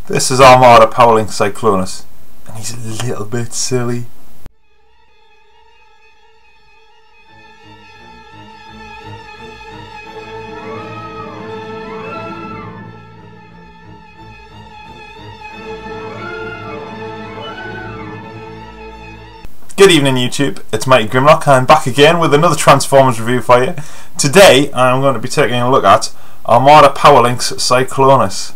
This is Armada Powerlinx Cyclonus, and he's a little bit silly. Good evening YouTube, it's Mighty Grimlock. I'm back again with another Transformers review for you. Today I'm going to be taking a look at Armada Powerlinx Cyclonus.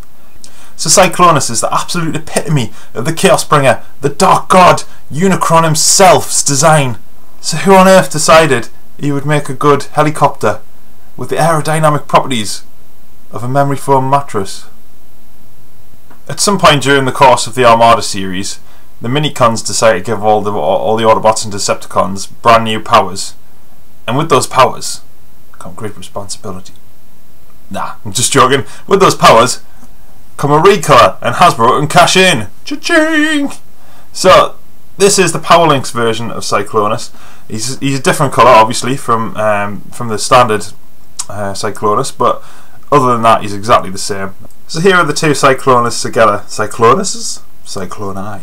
So Cyclonus is the absolute epitome of the Chaos Bringer, the Dark God, Unicron himself's design. So who on earth decided he would make a good helicopter with the aerodynamic properties of a memory foam mattress? At some point during the course of the Armada series, the Minicons decided to give all the Autobots and Decepticons brand new powers, and with those powers come great responsibility. Nah, I'm just joking. With those powers come a recolor, and Hasbro can cash in. Cha-ching! So this is the Powerlinx version of Cyclonus. He's a different colour, obviously, from the standard Cyclonus, but other than that, he's exactly the same. So here are the two Cyclonus together. Cyclonuses? Cycloni?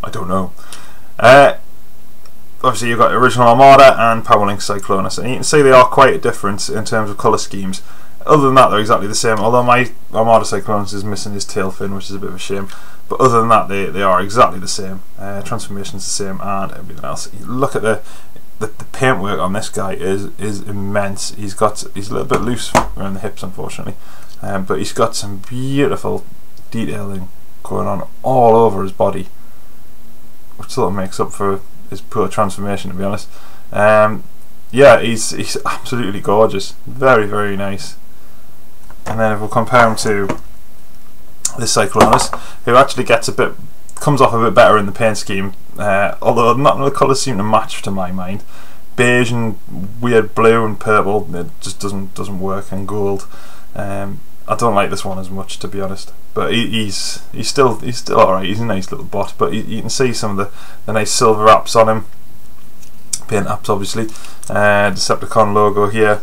I don't know. Obviously you've got original Armada and Powerlinx Cyclonus, and you can see they are quite different in terms of colour schemes. Other than that, they're exactly the same, although my Armada Cyclonus is missing his tail fin, which is a bit of a shame. But other than that, they are exactly the same. Transformation's the same and everything else. You look at the paintwork on this guy is immense. He's a little bit loose around the hips, unfortunately, but he's got some beautiful detailing going on all over his body, which sort of makes up for his poor transformation, to be honest. Yeah, he's absolutely gorgeous, very, very nice. And then if we'll compare him to this Cyclonus, who actually comes off a bit better in the paint scheme, although none of the colours seem to match to my mind. Beige and weird blue and purple, it just doesn't work, and gold. I don't like this one as much, to be honest, but he's still alright. He's a nice little bot, but you can see some of the nice silver apps on him, paint apps obviously. Decepticon logo here.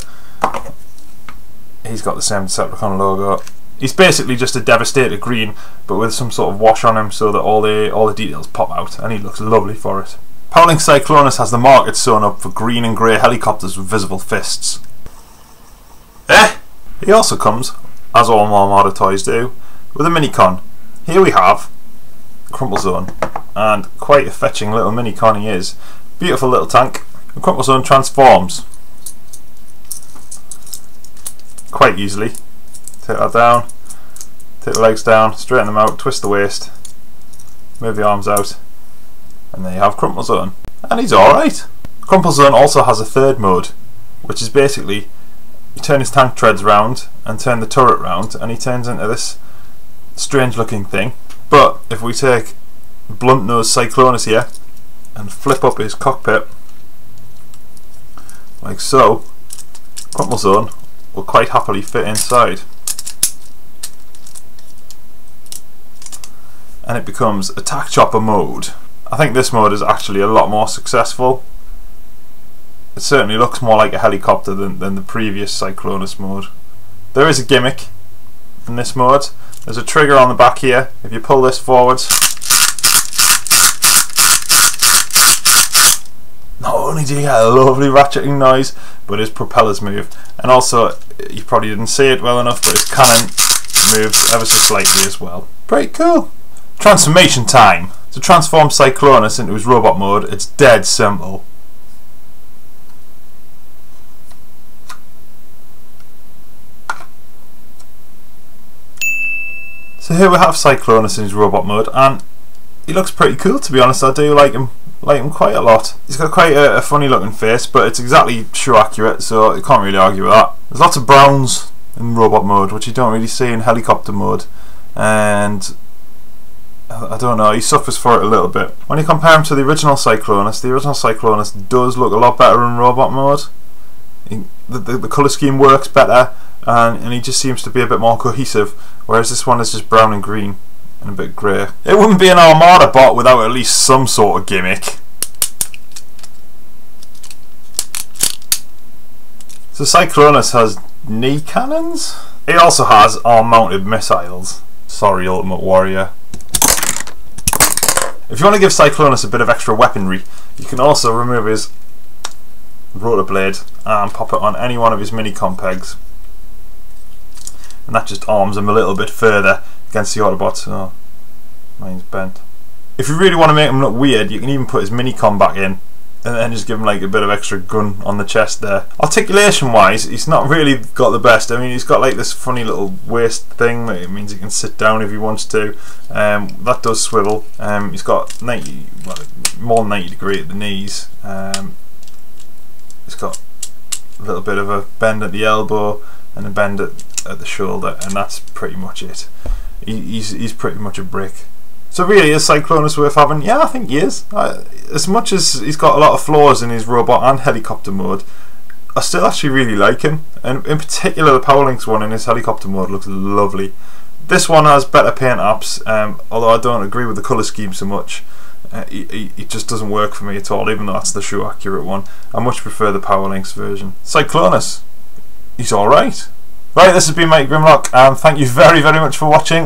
He's got the same Decepticon logo. He's basically just a devastated green, but with some sort of wash on him so that all the details pop out, and he looks lovely for it. Powerlinx Cyclonus has the market sewn up for green and grey helicopters with visible fists. He also comes, as all Armada toys do, with a Minicon. Here we have Crumple Zone, and quite a fetching little Minicon he is. Beautiful little tank. The Crumple Zone transforms quite easily. Take that down, take the legs down, straighten them out, twist the waist, move the arms out, and there you have Crumple Zone. And he's alright. Crumple Zone also has a third mode, which is basically you turn his tank treads round and turn the turret round, and he turns into this strange looking thing. But if we take blunt nose Cyclonus here and flip up his cockpit like so, Crumple Zone will quite happily fit inside, and it becomes attack chopper mode. I think this mode is actually a lot more successful. It certainly looks more like a helicopter than the previous Cyclonus mode. There is a gimmick in this mode. There's a trigger on the back here. If you pull this forwards, not only do you get a lovely ratcheting noise, but his propellers move. And also, you probably didn't see it well enough, but his cannon moves ever so slightly as well. Pretty cool. Transformation time. To transform Cyclonus into his robot mode, it's dead simple. So here we have Cyclonus in his robot mode, and he looks pretty cool, to be honest. I do like him quite a lot. He's got quite a funny looking face, but it's exactly shoe accurate, so you can't really argue with that. There's lots of browns in robot mode, which you don't really see in helicopter mode, and I don't know, he suffers for it a little bit. When you compare him to the original Cyclonus does look a lot better in robot mode. The colour scheme works better, and he just seems to be a bit more cohesive, whereas this one is just brown and green and a bit grey. It wouldn't be an Armada bot without at least some sort of gimmick. So Cyclonus has knee cannons. He also has arm mounted missiles. Sorry, Ultimate Warrior. If you want to give Cyclonus a bit of extra weaponry, you can also remove his rotor blade and pop it on any one of his Minicon pegs, and that just arms him a little bit further against the Autobots. Oh, mine's bent. If you really want to make him look weird, you can even put his Minicon back in and then just give him like a bit of extra gun on the chest there. Articulation wise, he's not really got the best. I mean, he's got like this funny little waist thing that it means he can sit down if he wants to. That does swivel. He's got 90, well, more than 90 degree at the knees. He's got a little bit of a bend at the elbow and a bend at the shoulder, and that's pretty much it. He's pretty much a brick. So really, is Cyclonus worth having? Yeah, I think he is. As much as he's got a lot of flaws in his robot and helicopter mode, I still actually really like him. And in particular, the Powerlinx one in his helicopter mode looks lovely. This one has better paint apps, although I don't agree with the colour scheme so much. It just doesn't work for me at all, even though that's the shoe accurate one. I much prefer the Powerlinx version. Cyclonus, he's alright. Right, this has been Mike Grimlock, and thank you very much for watching.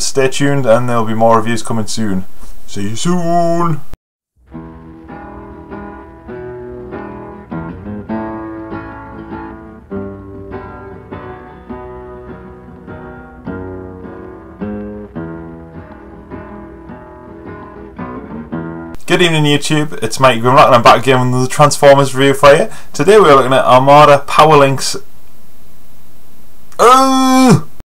Stay tuned, and there'll be more reviews coming soon. See you soon! Good evening YouTube, it's Mike Grimlock and I'm back again with another Transformers review for you. Today we're looking at Armada Powerlinx.